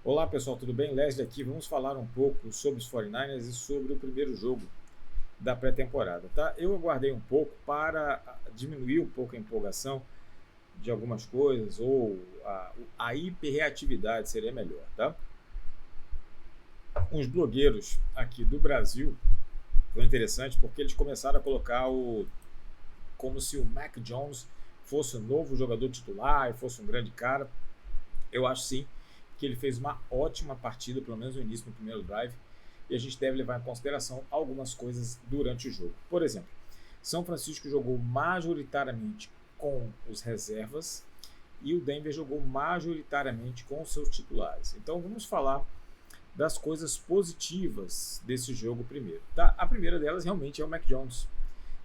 Olá pessoal, tudo bem? Leslie aqui. Vamos falar um pouco sobre os 49ers e sobre o primeiro jogo da pré-temporada, tá? Eu aguardei um pouco para diminuir um pouco a empolgação de algumas coisas ou a hiperreatividade seria melhor, tá? Uns blogueiros aqui do Brasil foi interessante porque eles começaram a colocar como se o Mac Jones fosse o novo jogador titular e fosse um grande cara. Eu acho sim que ele fez uma ótima partida, pelo menos no início, no primeiro drive, e a gente deve levar em consideração algumas coisas durante o jogo. Por exemplo, São Francisco jogou majoritariamente com os reservas e o Denver jogou majoritariamente com os seus titulares. Então vamos falar das coisas positivas desse jogo primeiro. Tá? A primeira delas realmente é o Mac Jones.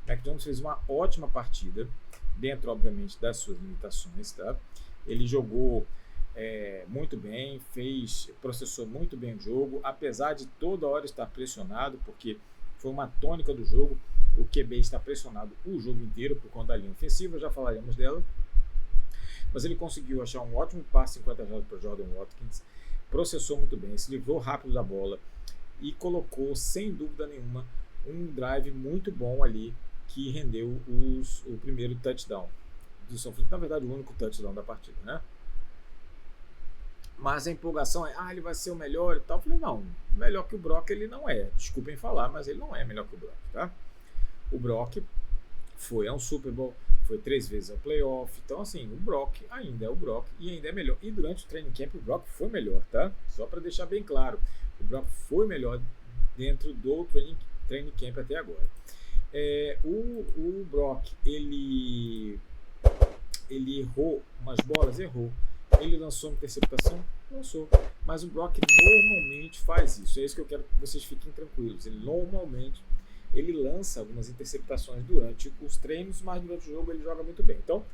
O Mac Jones fez uma ótima partida, dentro, obviamente, das suas limitações. Tá? Ele jogou muito bem, processou muito bem o jogo, apesar de toda hora estar pressionado, porque foi uma tônica do jogo. O QB está pressionado o jogo inteiro por conta da linha ofensiva, já falaremos dela. Mas ele conseguiu achar um ótimo passe 50 jardas para Jordan Watkins, processou muito bem, se livrou rápido da bola e colocou, sem dúvida nenhuma, um drive muito bom ali que rendeu o primeiro touchdown do São Francisco. Na verdade, o único touchdown da partida, né? Mas a empolgação é, ele vai ser o melhor e tal. Eu falei, não, melhor que o Brock ele não é. Desculpem falar, mas ele não é melhor que o Brock, tá? O Brock foi a um Super Bowl, foi 3 vezes ao playoff. Então, assim, o Brock ainda é o Brock e ainda é melhor. E durante o training camp, o Brock foi melhor, tá? Só para deixar bem claro, o Brock foi melhor dentro do training camp até agora. O Brock, ele errou umas bolas, errou. Ele lançou uma interceptação? Lançou. Mas o Brock normalmente faz isso. É isso que eu quero que vocês fiquem tranquilos. Ele lança algumas interceptações durante os treinos, mas durante o jogo ele joga muito bem. Então,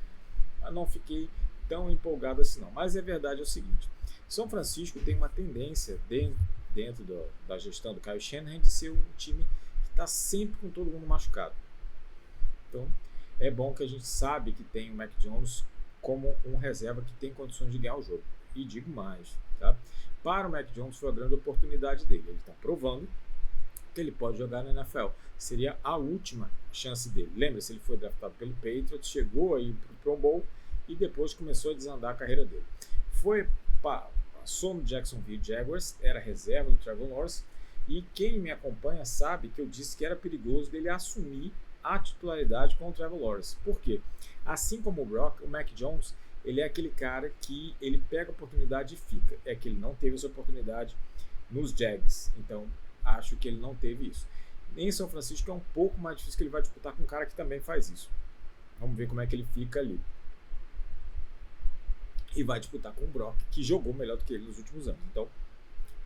eu não fiquei tão empolgado assim não. Mas a verdade é o seguinte. São Francisco tem uma tendência dentro da gestão do Kyle Shanahan de ser um time que está sempre com todo mundo machucado. Então, é bom que a gente sabe que tem o Mac Jones como um reserva que tem condições de ganhar o jogo. E digo mais, tá? Para o Mac Jones foi a grande oportunidade dele. Ele está provando que ele pode jogar na NFL. Seria a última chance dele. Lembra-se, ele foi draftado pelo Patriots, chegou aí para o Pro Bowl e depois começou a desandar a carreira dele. Passou no Jacksonville Jaguars, era reserva do Trevor Lawrence, e quem me acompanha sabe que eu disse que era perigoso dele assumir a titularidade com o Trevor Lawrence. Por quê? Assim como o Brock, o Mac Jones, ele é aquele cara que ele pega a oportunidade e fica. É que ele não teve essa oportunidade nos Jags. Então, acho que ele não teve isso. Em São Francisco é um pouco mais difícil, que ele vai disputar com um cara que também faz isso. Vamos ver como é que ele fica ali. E vai disputar com o Brock, que jogou melhor do que ele nos últimos anos. Então,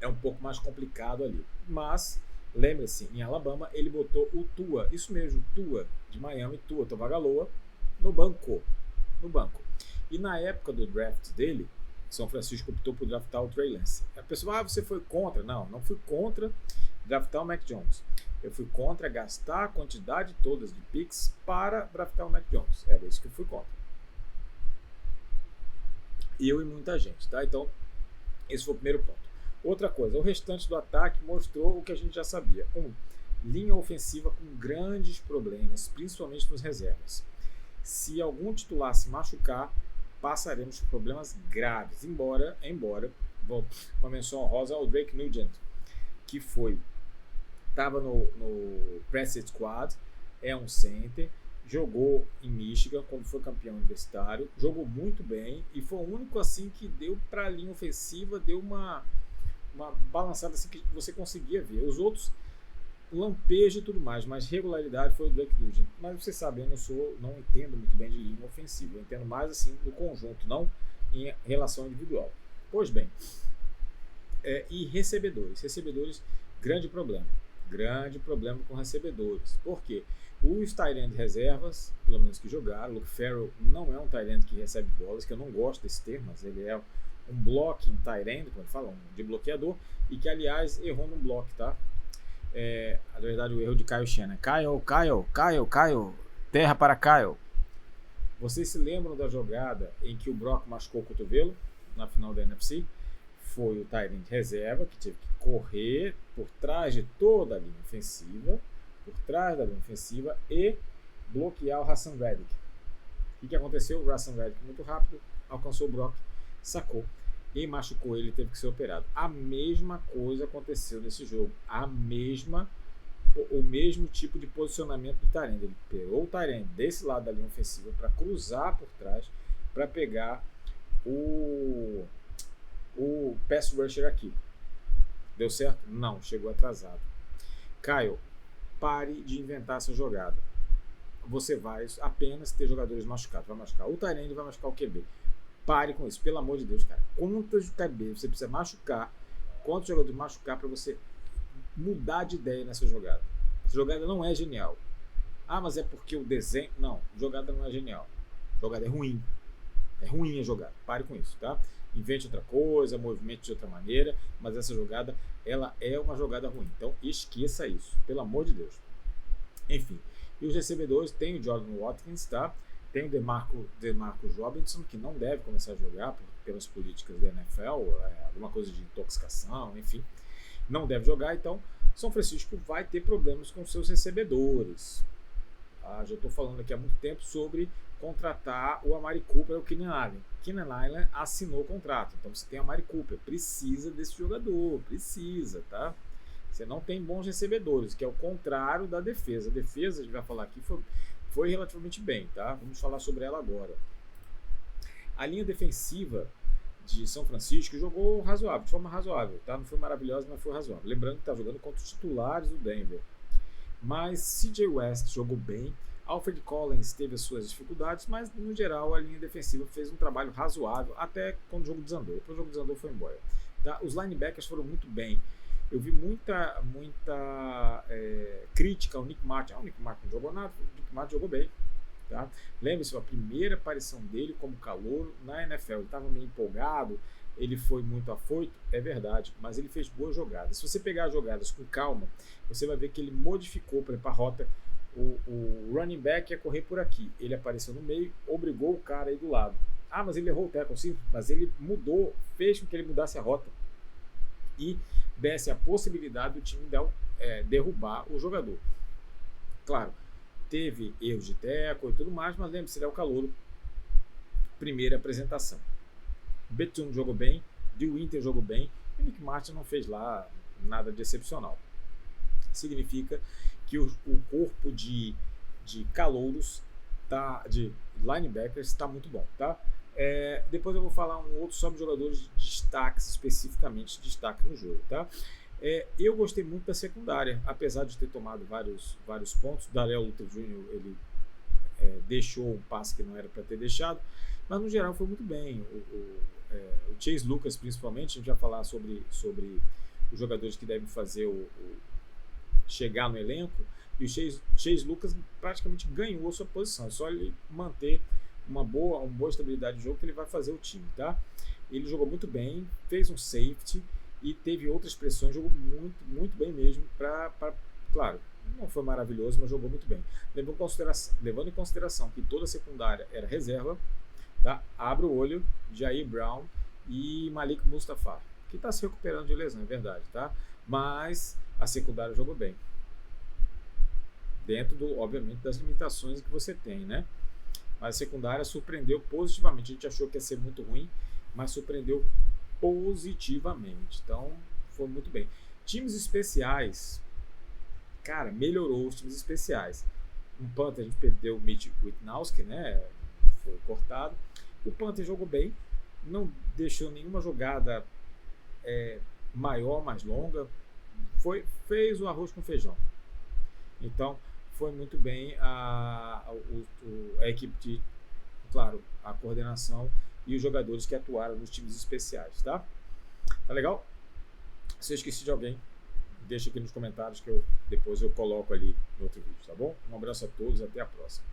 é um pouco mais complicado ali. Mas, lembre-se, em Alabama, ele botou o Tua, isso mesmo, Tua de Miami, Tua Tagovailoa, no banco. E na época do draft dele, São Francisco optou por draftar o Trey Lance. A pessoa, você foi contra? Não fui contra draftar o Mac Jones. Eu fui contra gastar a quantidade toda de picks para draftar o Mac Jones. Era isso que eu fui contra. Eu e muita gente, tá? Então, esse foi o primeiro ponto. Outra coisa, o restante do ataque mostrou o que a gente já sabia. Linha ofensiva com grandes problemas, principalmente nos reservas. Se algum titular se machucar, passaremos por problemas graves. Embora, uma menção honrosa ao Drake Nugent, que estava no Practice Squad, é um center, jogou em Michigan quando foi campeão universitário, jogou muito bem e foi o único assim que deu para a linha ofensiva, deu uma balançada assim que você conseguia ver. Os outros, lampejo e tudo mais, mas regularidade foi o Drake Nugent. Mas você sabe, eu não entendo muito bem de linha ofensiva, eu entendo mais assim no conjunto, não em relação individual. Pois bem, e recebedores, grande problema com recebedores. Por quê? Os tight end reservas, pelo menos que jogaram, Luke Farrell não é um tight end que recebe bolas, que eu não gosto desse termo, mas ele é um blocking tight end, como fala, de bloqueador, e que aliás errou no bloco, tá? Na verdade o erro de Kyle Shanahan. Kyle, terra para Kyle. Vocês se lembram da jogada em que o Brock machucou o cotovelo na final da NFC? foi o tight end reserva, que teve que correr por trás de toda a linha ofensiva, e bloquear o Haason Reddick. O que aconteceu? O Haason Reddick muito rápido, alcançou o Brock, sacou e machucou ele, teve que ser operado. A mesma coisa aconteceu nesse jogo. O mesmo tipo de posicionamento do tight end. Ele pegou o tight end desse lado da linha ofensiva para cruzar por trás, para pegar o pass rusher aqui. Deu certo? Não, chegou atrasado. Kyle, pare de inventar essa jogada. Você vai apenas ter jogadores machucados. Vai machucar o tight end, vai machucar o QB. Pare com isso, pelo amor de Deus, cara. Quantos de QB você precisa machucar? Quantos jogadores machucar para você mudar de ideia nessa jogada? Essa jogada não é genial. Ah, mas é porque o desenho... Não, jogada não é genial. Jogada é ruim. É ruim a jogada. Pare com isso, tá? Invente outra coisa, movimente de outra maneira, mas essa jogada, ela é uma jogada ruim. Então, esqueça isso, pelo amor de Deus. Enfim, e os recebedores tem o Jordan Watkins, tá? Tem o DeMarcus Robinson, que não deve começar a jogar pelas políticas da NFL, alguma coisa de intoxicação, enfim. Não deve jogar, então São Francisco vai ter problemas com seus recebedores. Já estou falando aqui há muito tempo sobre contratar o Amari Cooper e o Keenan Allen. Keenan Allen assinou o contrato, então você tem o Amari Cooper, precisa desse jogador, precisa, tá? Você não tem bons recebedores, que é o contrário da defesa. A defesa, a gente vai falar aqui, foi relativamente bem, tá? Vamos falar sobre ela agora. A linha defensiva de São Francisco jogou razoável, de forma razoável, tá? Não foi maravilhosa, mas foi razoável. Lembrando que está jogando contra os titulares do Denver. Mas CJ West jogou bem, Alfred Collins teve as suas dificuldades, mas no geral a linha defensiva fez um trabalho razoável até quando o jogo desandou. Depois o jogo desandou foi embora. Tá? Os linebackers foram muito bem. Eu vi muita crítica ao Nick Martin. O Nick Martin não jogou nada, o Nick Martin jogou bem. Tá? Lembre-se, a primeira aparição dele como calouro na NFL. Ele estava meio empolgado, ele foi muito afoito, é verdade, mas ele fez boas jogadas. Se você pegar as jogadas com calma, você vai ver que ele modificou, por exemplo, a rota. O running back ia correr por aqui, ele apareceu no meio, obrigou o cara aí do lado. Ah, mas ele errou o tackle, sim, mas ele mudou, fez com que ele mudasse a rota e desse a possibilidade do time derrubar o jogador. Claro, teve erros de tackle e tudo mais, mas lembre-se, ele é o calouro. Primeira apresentação. Bethune jogou bem, DeWinter jogou bem, e o Nick Martin não fez lá nada de excepcional. Significa que o corpo de calouros, de linebackers, está muito bom, tá? Depois eu vou falar um outro sobre jogadores de destaques, especificamente destaque no jogo, tá? Eu gostei muito da secundária, apesar de ter tomado vários pontos. Darrell Luther Jr. ele deixou um passe que não era para ter deixado, mas no geral foi muito bem. O Chase Lucas, principalmente, a gente vai falar sobre os jogadores que devem fazer chegar no elenco, e o Chase Lucas praticamente ganhou a sua posição. É só ele manter uma boa estabilidade de jogo que ele vai fazer o time, tá? Ele jogou muito bem, fez um safety e teve outras pressões, jogou muito, muito bem mesmo. Claro, não foi maravilhoso, mas jogou muito bem. Levando em consideração que toda a secundária era reserva, tá? Abre o olho, Jair Brown e Malik Mustapha, que está se recuperando de lesão, é verdade, tá? Mas a secundária jogou bem. Dentro, obviamente, das limitações que você tem, né? Mas a secundária surpreendeu positivamente. A gente achou que ia ser muito ruim, mas surpreendeu positivamente. Então, foi muito bem. Times especiais, cara, melhorou os times especiais. Um punter, a gente perdeu o Mitch Wittnowski, né? Foi cortado. O punter jogou bem, não deixou nenhuma jogada maior, mais longa. Fez o arroz com feijão. Então, foi muito bem a equipe claro, a coordenação e os jogadores que atuaram nos times especiais, tá? Tá legal? Se eu esqueci de alguém, deixa aqui nos comentários que depois eu coloco ali no outro vídeo, tá bom? Um abraço a todos, até a próxima.